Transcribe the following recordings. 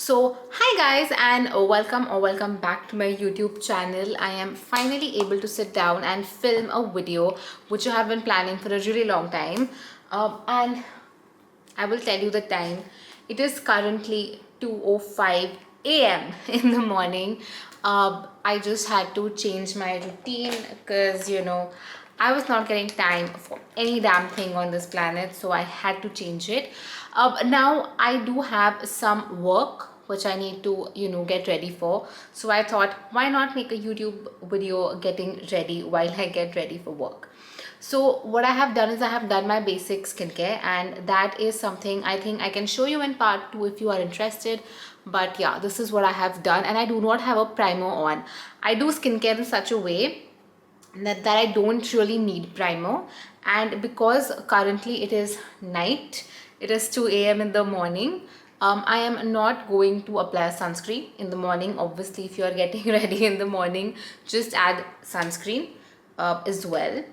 So hi guys, and welcome back to my YouTube channel. I am finally able to sit down and film a video which I have been planning for a really long time. And I will tell you the time. It is currently 2:05 a.m. in the morning. I just had to change my routine because I was not getting time for any damn thing on this planet, so I had to change it. Now I do have some work which I need to get ready for. So I thought, why not make a YouTube video getting ready while I get ready for work. So what I have done is I have done my basic skincare, and that is something I think I can show you in part 2 if you are interested. But yeah, this is what I have done, and I do not have a primer on. I do skincare in such a way that I don't really need primer, and because currently it is night, it is 2 a.m. in the morning. I am not going to apply sunscreen in the morning. Obviously, if you are getting ready in the morning, just add sunscreen as well.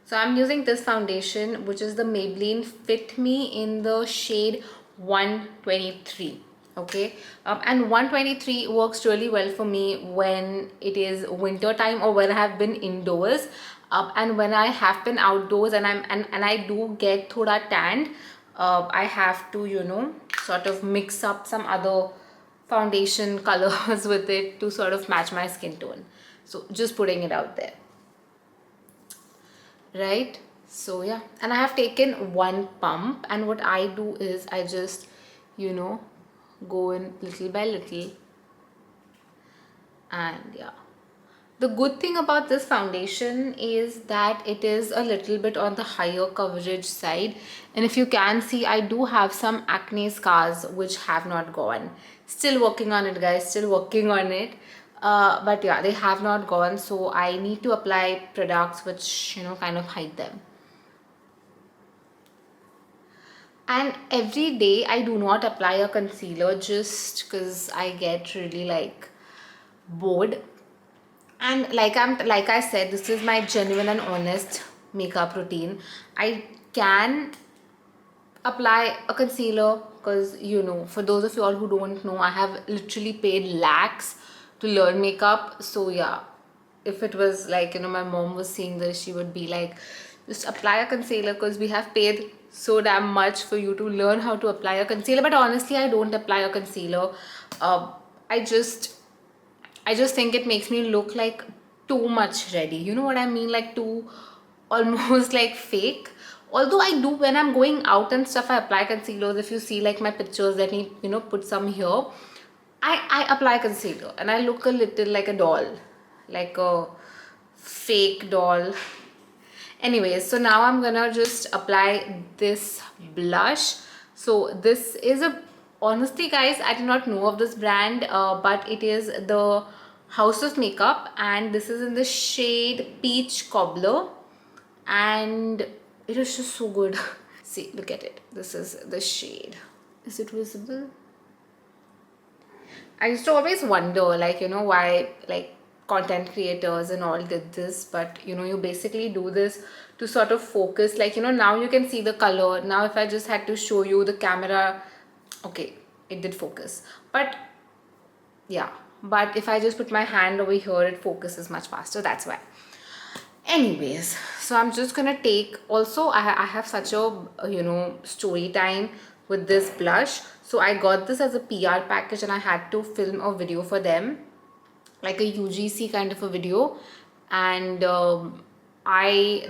So I'm using this foundation, which is the Maybelline Fit Me in the shade 123. Okay, and 123 works really well for me when it is winter time or when I have been indoors. And when I have been outdoors and I do get thoda tanned, I have to sort of mix up some other foundation colors with it to sort of match my skin tone. So just putting it out there, right? So yeah, and I have taken one pump, and what I do is I just you know go in little by little. And yeah, the good thing about this foundation is that it is a little bit on the higher coverage side, and if you can see, I do have some acne scars which have not gone. Still working on it, guys, still working on it. But yeah, they have not gone, so I need to apply products which kind of hide them. And every day I do not apply a concealer just because I get really like bored. And like I said, this is my genuine and honest makeup routine. I can apply a concealer because for those of you all who don't know, I have literally paid lakhs to learn makeup. So yeah, if it was like my mom was seeing this, she would be like, just apply a concealer because we have paid so damn much for you to learn how to apply a concealer. But honestly, I don't apply a concealer. uh, i just I just think it makes me look like too much ready. You know what I mean? Like too almost like fake. Although I do when I'm going out and stuff, I apply concealers. If you see like my pictures, let me put some here. I apply concealer and I look a little like a doll, like a fake doll. Anyways, so now I'm gonna just apply this blush. So this is a, honestly guys, I did not know of this brand, but it is the House of Makeup, and this is in the shade Peach Cobbler, and it is just so good. See, look at it. This is the shade. Is it visible? I used to always wonder, like, why, like, content creators and all did this, but you basically do this to sort of focus. Like, now you can see the color. Now, if I just had to show you the camera, okay, it did focus. But yeah, but if I just put my hand over here, it focuses much faster. That's why. Anyways, so I'm just gonna take, also I have such a story time with this blush. So I got this as a PR package and I had to film a video for them, like a UGC kind of a video. And I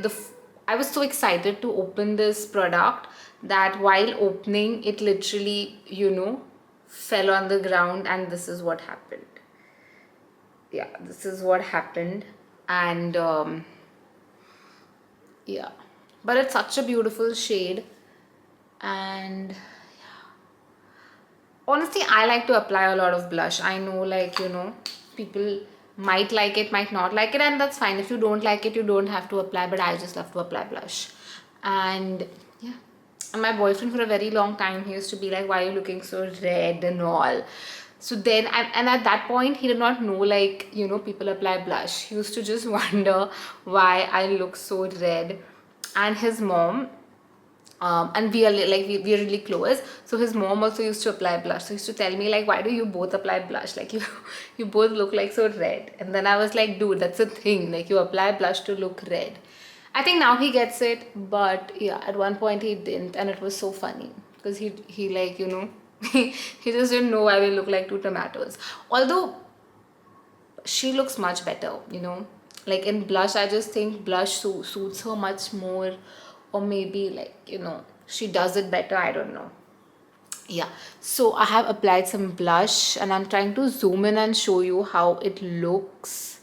was so excited to open this product that while opening it, literally fell on the ground, and this is what happened. Yeah, this is what happened. And yeah, but it's such a beautiful shade. And honestly, I like to apply a lot of blush. I know, like, people might like it, might not like it, and that's fine. If you don't like it, you don't have to apply, but I just love to apply blush. And yeah, and my boyfriend for a very long time, he used to be like, why are you looking so red and all. So then, and at that point, he did not know, like, people apply blush. He used to just wonder why I look so red. And his mom, And we are we are really close. So his mom also used to apply blush. So he used to tell me like, why do you both apply blush? Like you both look like so red. And then I was like, dude, that's a thing. Like you apply blush to look red. I think now he gets it, but yeah, at one point he didn't, and it was so funny because he like, you know, he just didn't know why we look like two tomatoes. Although she looks much better, you know, like in blush. I just think blush suits her much more, or maybe like, you know, she does it better, I don't know. Yeah, so I have applied some blush and I'm trying to zoom in and show you how it looks.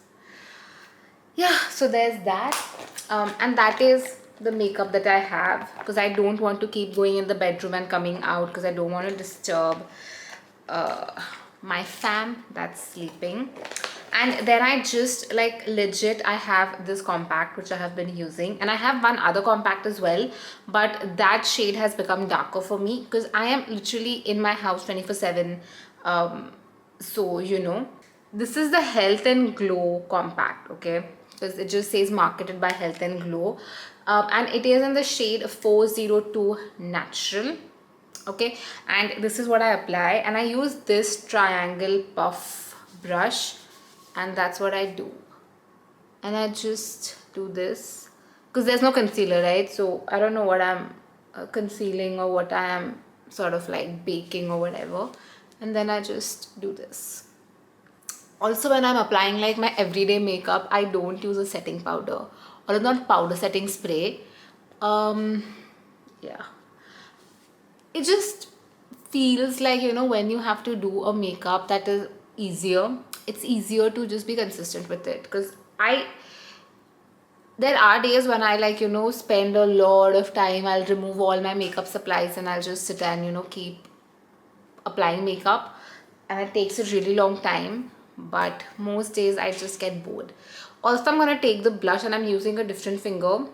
Yeah, so there's that. And that is the makeup that I have, because I don't want to keep going in the bedroom and coming out, because I don't want to disturb my fam that's sleeping. And then I just like legit, I have this compact which I have been using, and I have one other compact as well, but that shade has become darker for me because I am literally in my house 24/7. So you know, this is the Health and Glow compact, okay, because it just says marketed by Health and Glow, and it is in the shade 402 Natural. Okay, and this is what I apply, and I use this triangle puff brush, and that's what I do. And I just do this because there's no concealer, right? So I don't know what I'm concealing or what I am sort of like baking or whatever, and then I just do this. Also, when I'm applying like my everyday makeup, I don't use a setting powder or not powder, setting spray. Yeah, it just feels like, you know, when you have to do a makeup that is easier, it's easier to just be consistent with it. Because there are days when I like, you know, spend a lot of time, I'll remove all my makeup supplies and I'll just sit and, you know, keep applying makeup, and it takes a really long time. But most days I just get bored. Also, I'm gonna take the blush and I'm using a different finger,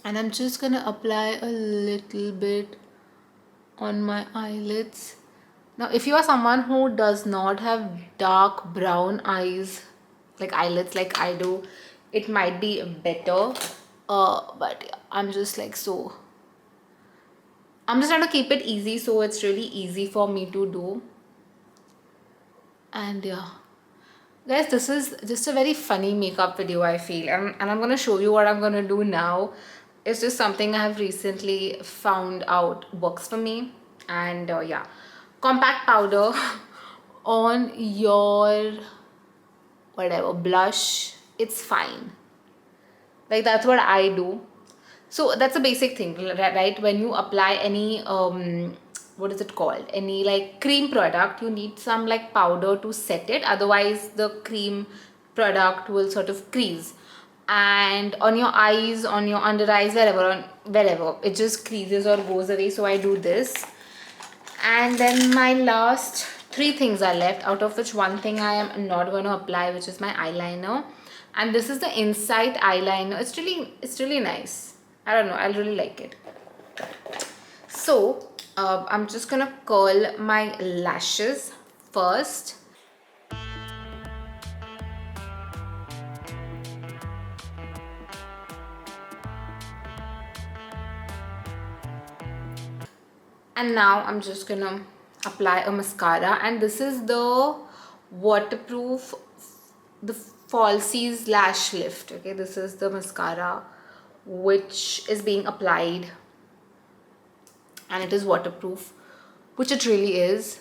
and I'm just gonna apply a little bit on my eyelids. Now, if you are someone who does not have dark brown eyes, like eyelids like I do, it might be better. But yeah, I'm just like, so I'm just trying to keep it easy, so it's really easy for me to do. And yeah, guys, this is just a very funny makeup video, I feel, and I'm gonna show you what I'm gonna do now. It's just something I have recently found out works for me. And yeah, compact powder on your whatever blush, it's fine. Like that's what I do. So that's a basic thing, right? When you apply any what is it called, any like cream product, you need some like powder to set it, otherwise the cream product will sort of crease. And on your eyes, on your under eyes, wherever it just creases or goes away. So I do this. And then my last three things are left, out of which one thing I am not going to apply, which is my eyeliner. And this is the Insight eyeliner. It's really nice. I don't know, I really like it. So I'm just gonna curl my lashes first. And now I'm just gonna apply a mascara, and this is the waterproof, the Falsies Lash Lift. Okay, this is the mascara which is being applied, and it is waterproof, which it really is.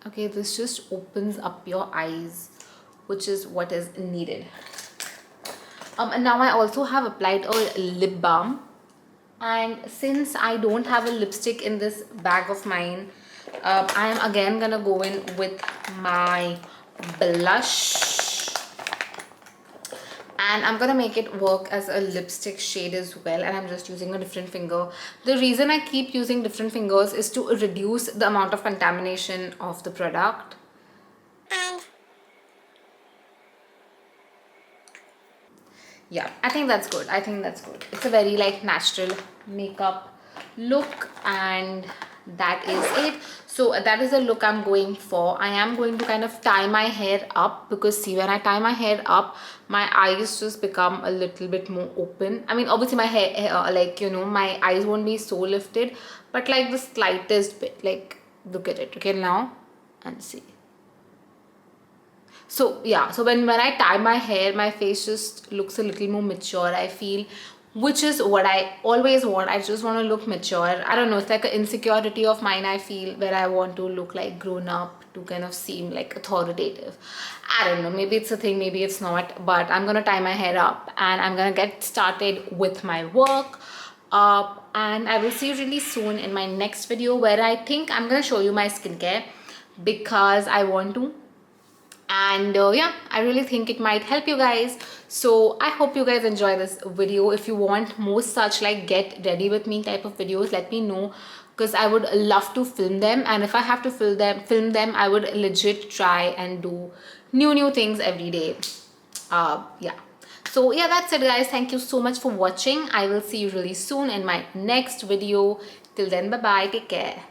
Okay, this just opens up your eyes, which is what is needed. And now I also have applied a lip balm, and since I don't have a lipstick in this bag of mine, I am again gonna go in with my blush, and I'm gonna make it work as a lipstick shade as well, and I'm just using a different finger. The reason I keep using different fingers is to reduce the amount of contamination of the product. And yeah, I think that's good. It's a very like natural makeup look, and that is it. So that is the look I'm going for. I am going to kind of tie my hair up, because see, when I tie my hair up, my eyes just become a little bit more open. I mean, obviously my hair, like, you know, my eyes won't be so lifted, but like the slightest bit. Like, look at it, okay, now, and see. So yeah, so when I tie my hair, my face just looks a little more mature, I feel, which is what I always want. I just want to look mature. I don't know, it's like an insecurity of mine, I feel, where I want to look like grown up, to kind of seem like authoritative. I don't know, maybe it's a thing, maybe it's not, but I'm gonna tie my hair up and I'm gonna get started with my work. And I will see you really soon in my next video, where I think I'm gonna show you my skincare, because I want to. And yeah, I really think it might help you guys. So I hope you guys enjoy this video. If you want more such like get ready with me type of videos, let me know, because I would love to film them. And if I have to film them, I would legit try and do new things every day. Yeah, so yeah, that's it guys. Thank you so much for watching. I will see you really soon in my next video. Till then, bye bye, take care.